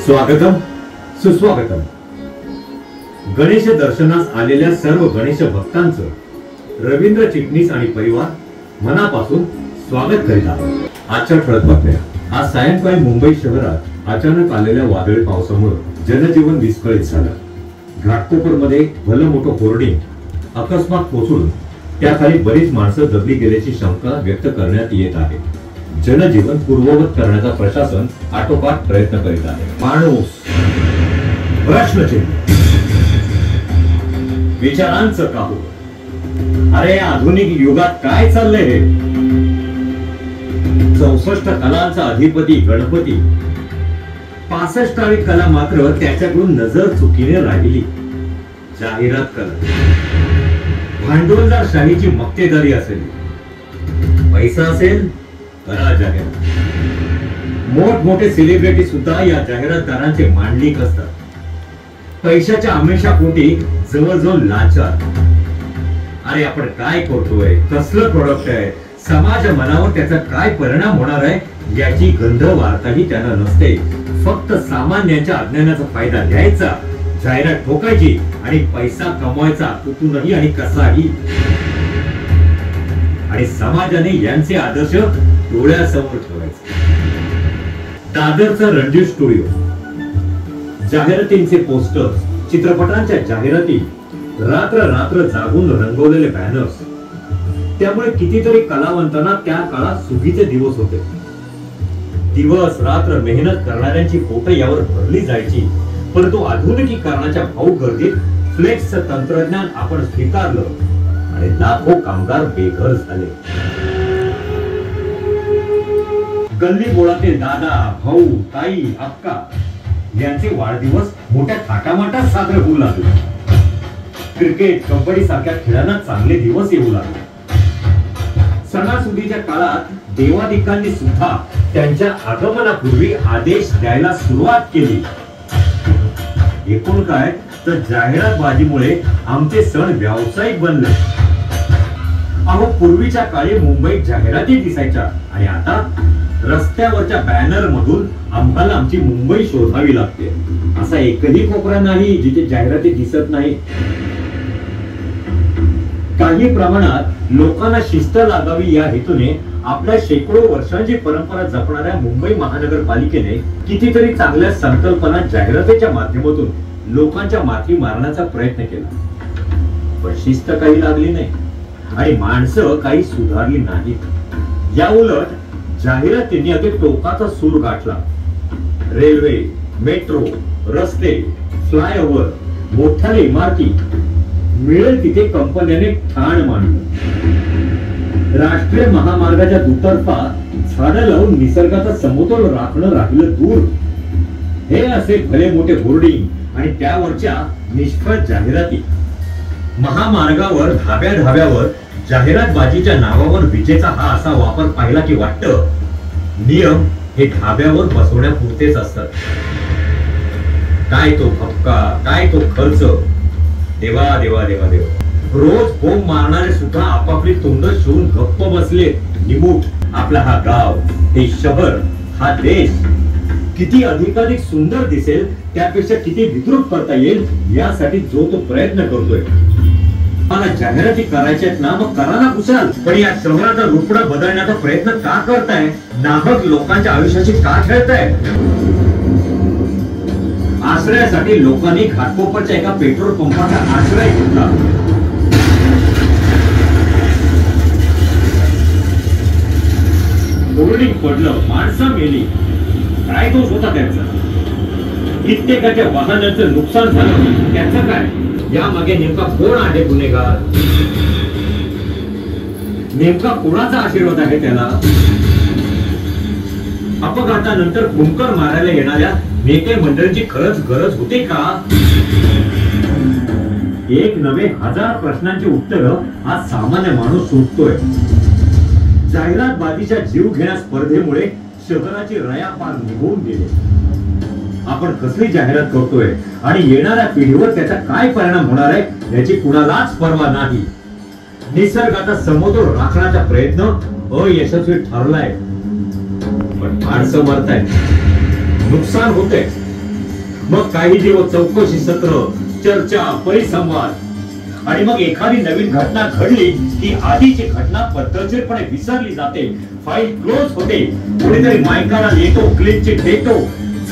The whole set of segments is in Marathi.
स्वागतम सुस्वागतम. गणेश दर्शनास आलेल्या सर्व गणेश भक्तांचं रवींद्र चिटणीस आणि परिवार मनापासून स्वागत करीत आहे. आजच्या ठळक बातम्या. आज सायंकाळी मुंबई शहरात अचानक आलेल्या वादळी पावसामुळे जनजीवन विस्कळीत झालं. घाटकोपरमध्ये भलं मोठं होर्डिंग अकस्मात कोसळून त्याखाली बरीच माणसं दबली गेल्याची शंका व्यक्त करण्यात येत आहे. जनजीवन पूर्ववत करण्याचा प्रशासन आटोकाट प्रयत्न करीत आहे. माणूस प्रश्नचिन्ह विचारांचं काहू. अरे आधुनिक युगात काय चाललंय हे? 64 कलांचा अधिपती गणपती 65वी कला मात्र त्याच्याकडून नजर चुकीने राहिली. जाहिरात कला. भांडवलदारशाहीची मक्तेदारी असेल, पैसा असेल करा जाहिरात. मोठमोठे सेलिब्रिटी सुद्धा या जाहिरातदारांचे मांडलिक असतात. पैशाच्या आमिषापोटी जवळजवळ लाचार. अरे आपण काय करतोय, कसलं प्रोडक्ट आहे, समाज मनावर त्याचा काय परिणाम होणार आहे याची गंध वार्ताही त्यांना नसते. फक्त सामान्यांच्या अज्ञानाचा फायदा घ्यायचा, जाहिरात ठोकायची आणि पैसा कमवायचा कुठूनही आणि कसाही. आणि समाजाने यांचे आदर्श डोळ्यासमोर ठेवायचे. दादरचा रणजित स्टुडिओ. जाहिरातींचे पोस्टर्स, चित्रपटांच्या जाहिराती, रात्र रात्र जागून रंगवलेले बॅनर्स. त्यामुळे कितीतरी कलावंतांना त्या काळात सुगीचे दिवस होते. दिवस रात्र मेहनत करणाऱ्यांची पोट यावर भरली जायची. परंतु आधुनिकीकरणाच्या भाऊ गर्दीत फ्लेक्सचं तंत्रज्ञान आपण स्वीकारलं आणि लाखो कामगार बेघर झाले. गल्ली बोळातील दादा, भाऊ, ताई, अक्का यांचे वाढदिवस मोठ्या थाटामाटात साजरे होऊ लागले. क्रिकेट, कबड्डी सारख्या खेळांना चांगले दिवस येऊ लागले. सणासुदीच्या काळात देवादिकांनी सुद्धा त्यांच्या आगमनापूर्वी आदेश द्यायला सुरुवात केली. एकूण काय तर जाहिरातबाजीमुळे आमचे सण व्यावसायिक बनले. अहो पूर्वीच्या काळी मुंबईत जाहिराती दिसायच्या आणि आता रस्त्यावरच्या बॅनर मधून आम्हाला आमची मुंबई शोधावी लागते. असा एकही कोपरा नाही जिथे जाहिराती दिसत नाही. काही प्रमाणात लोकांना शिस्त लागावी या हेतूने आपल्या शेकडो वर्षांची परंपरा जपणाऱ्या मुंबई महानगरपालिकेने कितीतरी चांगल्या संकल्पना जाहिरातीच्या माध्यमातून लोकांच्या माथी मारण्याचा प्रयत्न केला. पण शिस्त काही लागली नाही आणि माणसं काही सुधारली नाहीत. या उलट जाहिरातींनी अगदी टोकाचा सूर गाठला. रेल्वे, मेट्रो, रस्ते, फ्लायओव्हर, मोठ्या इमारती मिळेल तिथे कंपन्याने ठाण मांडलं. राष्ट्रीय महामार्गाच्या दुतर्फा झाडं लावून निसर्गाचा समतोल राखणं राहिलं दूर. हे असे भले मोठे होर्डिंग आणि त्यावरच्या निष्फळ जाहिराती. महामार्गावर ढाब्या ढाब्यावर जाहिरातबाजीच्या नावावर विजेचा हा असा वापर पाहिला की वाटतं नियम हे ढाब्यावर बसवण्यापुरतेच असतात. काय तो भपका, काय तो खर्च. देवा देवा देवा देवा. रोज बोंब मारणारे सुद्धा आपापली तोंड शिवून गप्प बसले. निमूट आपला हा गाव, हे शहर, हा देश किती अधिकाधिक सुंदर दिसेल, त्यापेक्षा किती विद्रुप करता येईल यासाठी जो तो प्रयत्न करतोय. मला जाहिराती करायच्यात ना, मग करा ना कुशाल. पण या शहराचा रुपडा बदलण्याचा प्रयत्न का करताय? नाहक लोकांच्या आयुष्याची का खेळताय? आश्रयासाठी लोकांनी घाटकोपरच्या एका पेट्रोल पंपाचा आश्रय घेतला. होर्डिंग पडलं, माणसं मेली. काय दोष होता त्यांचा? कित्येकाच्या वाहनाचं नुकसान झालं, त्याचं काय? यामागे नेमका कोण आहे गुन्हेगार? नेमका कोणाचा आशीर्वाद आहे त्याला? अपघातानंतर कुंकर मारायला येणाऱ्या नेते मंडळींची खरंच गरज होती का? एक नवे हजार प्रश्नांची उत्तर आज सामान्य माणूस शोधतोय. जाहिरातबाजीच्या जीव घेण्या स्पर्धेमुळे शहराची रयापार निघून गेली. आपण कसली जाहिरात करतोय आणि येणाऱ्या पिढीवर त्याचा काय परिणाम होणार आहे याची कुणालाच पर्वा नाही. निसर्गाचा समतोल राखण्याचा प्रयत्न अयशस्वी ठरलाय. पण माणसं मरतायत, नुकसान होते, मग काही दिवस चौकशी सत्र, चर्चा, परिसंवाद आणि मग एखादी नवीन घटना घडली की आधीची घटना पद्धतशीरपणे विसरली जाते, फाईल क्लोज होते, कोणीतरी मायकाला येतो, क्लीन चिट देतो,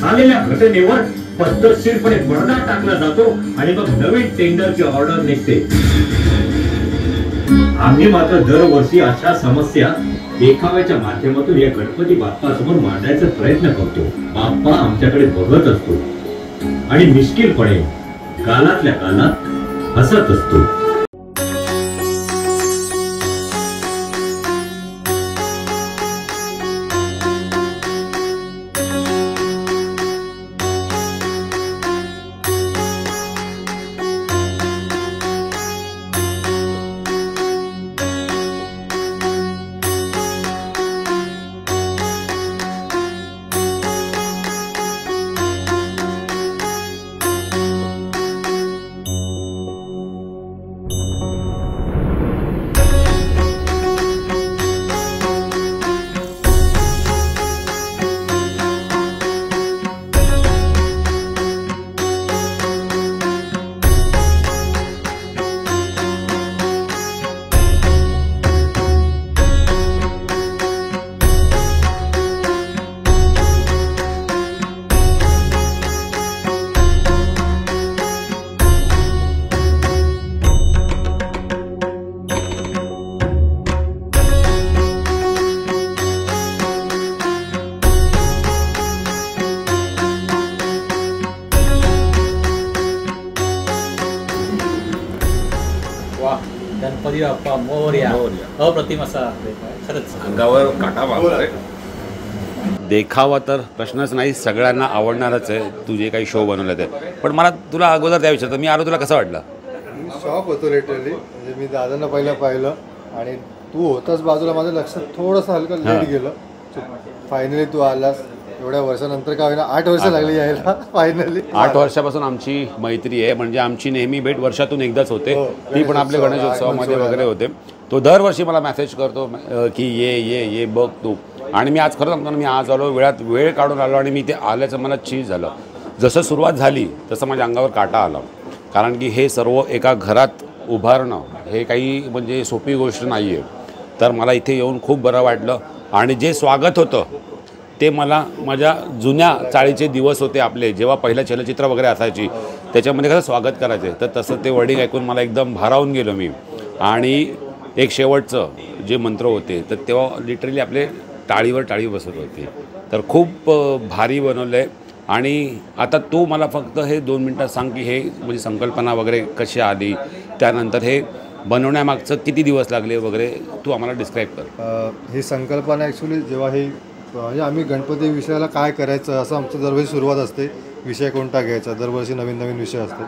झालेल्या घटनेवर पद्धतशीरपणे पडदा टाकला जातो आणि मग नवीन टेंडरची ऑर्डर निघते. आम्ही मात्र दरवर्षी अशा समस्या देखाव्याच्या माध्यमातून या गणपती बाप्पासमोर मांडायचा प्रयत्न करतो. बाप्पा आमच्याकडे बघत असतो आणि मिश्किलपणे कालातल्या कालात हसत असतो. गणपती बाप्पा मोरया, अप्रतिम असा खरंच अंगावर काटा मारतोय. देखावा तर प्रश्नच नाही, सगळ्यांना आवडणारच आहे. तू जे काही शो बनवला ते, पण मला तुला अगोदर त्या विचारतं, मी आलो तुला कसं वाटलं? शॉक होतो लिटरली. म्हणजे मी दादांना पहिलं पाहिलं आणि तू होताच बाजूला, माझं लक्षात थोडंसं हलकं लेट गेलं. फायनली तू आलास एवढ्या वर्षानंतर. का होईना 8 वर्ष लागली यायला फायनली. 8 वर्षापासून आमची मैत्री आहे. म्हणजे आमची नेहमी भेट वर्षातून एकदाच होते. ती पण आपल्या गणेशोत्सवामध्ये वगैरे होते. तो दरवर्षी मला मेसेज करतो की ये बघ तू. आणि मी आज खरं सांगतो ना, मी आज आलो, वेळ काढून आलो आणि मी ते आल्याचं मला चीज झालं. जसं सुरुवात झाली तसं माझ्या अंगावर काटा आला. कारण की हे सर्व एका घरात उभारणं हे काही म्हणजे सोपी गोष्ट नाही आहे. तर मला इथे येऊन खूप बरं वाटलं. आणि जे स्वागत होतं ते मला माझ्या जुन्या चाळीचे दिवस होते आपले, जेव्हा पहिलं चलचित्र वगैरे असायची त्याच्यामध्ये कसं स्वागत करायचे, तर तसं ते वर्डिंग ऐकून मला एकदम भारावून गेलो मी. आणि एक शेवटचं जे मंत्र होते तर तेव्हा लिटरली आपले टाळीवर टाळी बसत होती. तर खूप भारी बनवलं आहे. आणि आता तू मला फक्त हे 2 मिनटात सांग की हे म्हणजे संकल्पना वगैरे कशी आली, त्यानंतर हे बनवण्यामागचं किती दिवस लागले वगैरे तू आम्हाला डिस्क्राईब कर. ही संकल्पना ॲक्च्युली जेव्हा ही म्हणजे आम्ही गणपती विषयाला काय करायचं असं आमचं दरवर्षी सुरुवात असते. विषय कोणता घ्यायचा, दरवर्षी नवीन नवीन विषय असते.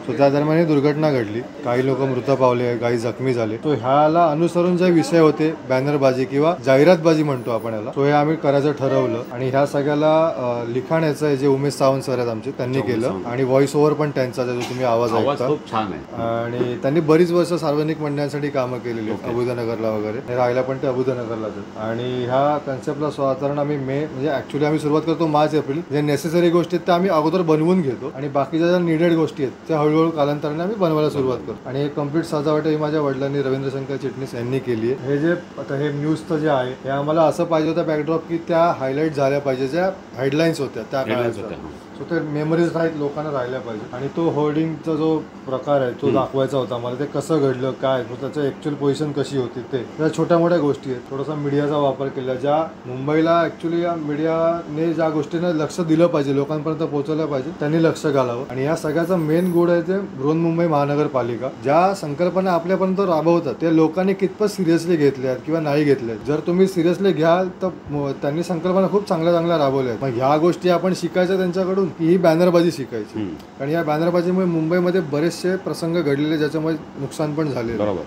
सो त्या दरम्यान ही दुर्घटना घडली, काही लोक मृत पावले, काही जखमी झाले. तो ह्याला अनुसरून जे विषय होते, बॅनरबाजी किंवा जाहिरातबाजी म्हणतो आपण याला, तो हे आम्ही करायचं ठरवलं. आणि ह्या सगळ्याला लिखाण याचं जे उमेश सावंत सर आहेत आमचे, त्यांनी केलं. आणि व्हॉइस ओव्हर पण त्यांचा, जो तुम्ही आवाज ऐकता, खूप छान आहे. आणि त्यांनी बरीच वर्ष सार्वजनिक मंडळांसाठी कामं केलेली आहेत, अबुधानगरला वगैरे. राहायला पण ते अबुधानगरलाच. आणि ह्या कन्सेप्टला साधारण आम्ही म्हणजे ॲक्च्युली आम्ही सुरुवात करतो मार्च एप्रिल. जे नेसेसरी गोष्टी आहेत त्या आम्ही अगोदर बनवून घेतो आणि बाकीच्या ज्या निडेड गोष्टी आहेत त्या हळूहळू कालांतराने आम्ही बनवायला सुरुवात करतो. आणि हे कम्प्लीट सजावट ही माझ्या वडिलांनी, रवींद्र शंकर चिटणीस यांनी केली आहे. हे जे आता हे न्यूजचं जे आहे हे आम्हाला असं पाहिजे होतं बॅकड्रॉप की त्या हायलाईट झाल्या पाहिजे, ज्या हेडलाईन्स होत्या त्या काळाच्या. सो ते मेमरीज आहेत, लोकांना राहिल्या पाहिजे. आणि तो होर्डिंगचा जो प्रकार आहे तो दाखवायचा होता मला. ते कसं घडलं, काय त्याचं ॲक्च्युअल पोझिशन कशी होती, ते त्या छोट्या मोठ्या गोष्टी आहेत. थोडासा मीडियाचा वापर केला, ज्या मुंबईला ॲक्च्युली या मीडियाने ज्या गोष्टींना लक्ष दिलं पाहिजे, लोकांपर्यंत पोहोचवल्या पाहिजे, त्यांनी लक्ष घालावं. आणि या सगळ्याचा मेन गोड आहे ते बृहन्मुंबई महानगरपालिका. ज्या संकल्पना आपल्यापर्यंत राबवतात त्या लोकांनी कितपत सिरियसली घेतल्यात किंवा नाही घेतल्यात. जर तुम्ही सिरियसली घ्याल तर त्यांनी संकल्पना खूप चांगल्या राबवल्या आहेत. मग ह्या गोष्टी आपण शिकायच्या त्यांच्याकडून, ही बॅनरबाजी शिकायची. आणि या बॅनरबाजीमुळे मुंबईमध्ये बरेचसे प्रसंग घडलेले, ज्याच्यामुळे नुकसान पण झाले. बरोबर.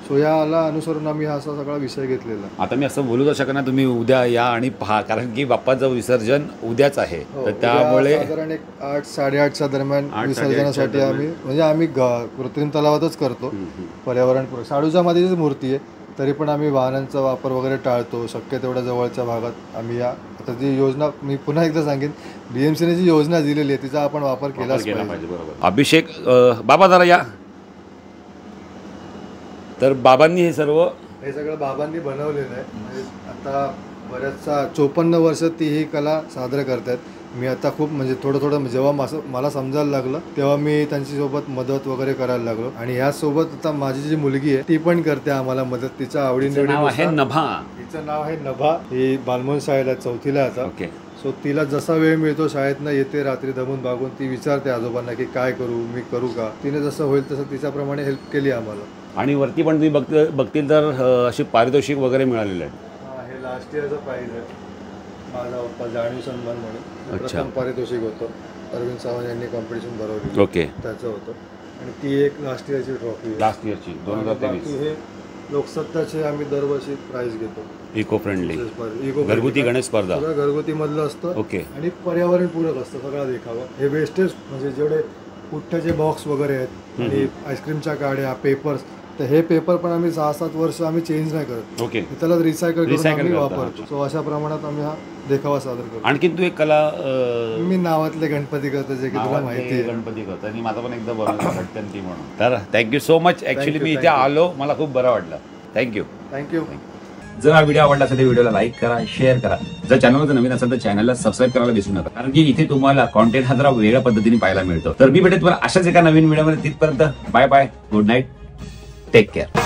सो याला अनुसरून आम्ही हा असा सगळा विषय घेतलेला. आता मी असं बोलू शकणार, तुम्ही उद्या या आणि पहा, कारण की बाप्पाचं विसर्जन उद्याच आहे. तर त्यामुळे साधारण 8-8:30च्या दरम्यान विसर्जनासाठी आम्ही म्हणजे आम्ही कृत्रिम तलावातच करतो, पर्यावरणपूरक. शाडूच्या मातीचीच मूर्ती आहे. तरी पण आम्ही वाहनांचा वापर वगैरे टाळतो. शक्य तेवढ्या जवळच्या भागात आम्ही या आता जी योजना मी पुन्हा एकदा सांगेन, BMCने जी योजना दिलेली आहे तिचा आपण वापर केलाच पाहिजे. बरोबर. अभिषेक बाबा जरा या. तर बाबांनी हे सगळं बाबांनी बनवलेलं आहे. म्हणजे आता बऱ्याचसा 54 वर्ष ती ही कला सादर करतात. मी आता खूप म्हणजे थोडं जेव्हा मला समजायला लागलं तेव्हा मी त्यांची सोबत मदत वगैरे करायला लागलो. आणि यासोबत आता माझी जी मुलगी आहे ती पण करते आम्हाला मदत. तिच्या आवडीनिवडी आहे नभा. तिचं नाव आहे नभा. ही बालमोहन शाळेला 4थीला आहे आता. ओके. सो तिला जसा वेळ मिळतो शाळेतनं येते रात्री दमून भागून ती विचारते आजोबांना की काय करू, मी करू का. तिने जसं होईल तसं तिच्याप्रमाणे हेल्प केली आम्हाला. आणि वरती पण तुम्ही बघतील तर अशी पारितोषिक वगैरे मिळालेलं आहे. हे लास्ट इयरचं प्राईज आहे. माझा होता जाणीव सन्मान म्हणून प्रथम पारितोषिक होतं. अरविंद सावंत यांनी कॉम्पिटिशन भरवली. ओके. त्याचं होतं. आणि ती एक लास्ट इयरची ट्रॉफी आहे. लास्ट इयरची 2023. हे लोकसत्ताचे आम्ही दरवर्षी प्राईज घेतो. इको फ्रेंडली घरगुती गणेश स्पर्धा. सगळं घरगुती मधलं असतं. ओके. आणि पर्यावरण पूरक असतं सगळा देखावा. हे वेस्टेज म्हणजे जेवढे पुठ्ठ्याचे बॉक्स वगैरे आहेत आणि आईस्क्रीमच्या काड्या, पेपर्स, तर हे पेपर पण आम्ही 6-7 वर्ष आम्ही चेंज नाही करत. ओके. त्याला रिसायकल करून आम्ही वापरतो. सो अशा प्रमाणात आम्ही हा देखावा सादर करतो. आणखी तू एक कला मी नावातले गणपती करतो जे की तुला माहिती आहे. गणपती करतो आणि माझा पण एकदा बनवलं ती म्हणून. तर थँक्यू सो मच. ऍक्च्युली मी इथे आलो, मला खूप बरं वाटलं. थँक्यू. जर हा व्हिडिओ आवडला असेल तर व्हिडिओला लाईक करा, शेअर करा. जर चॅनलवर नवीन असेल तर चॅनलला सबस्क्राईब करायला विसरू नका, कारण की इथे तुम्हाला कॉन्टेंट हा जरा वेगळ्या पद्धतीने पाहायला मिळतो. तर मी भेटेन तुम्हाला अशाच एका नवीन व्हिडिओमध्ये. तिथपर्यंत bye bye, good night, take care.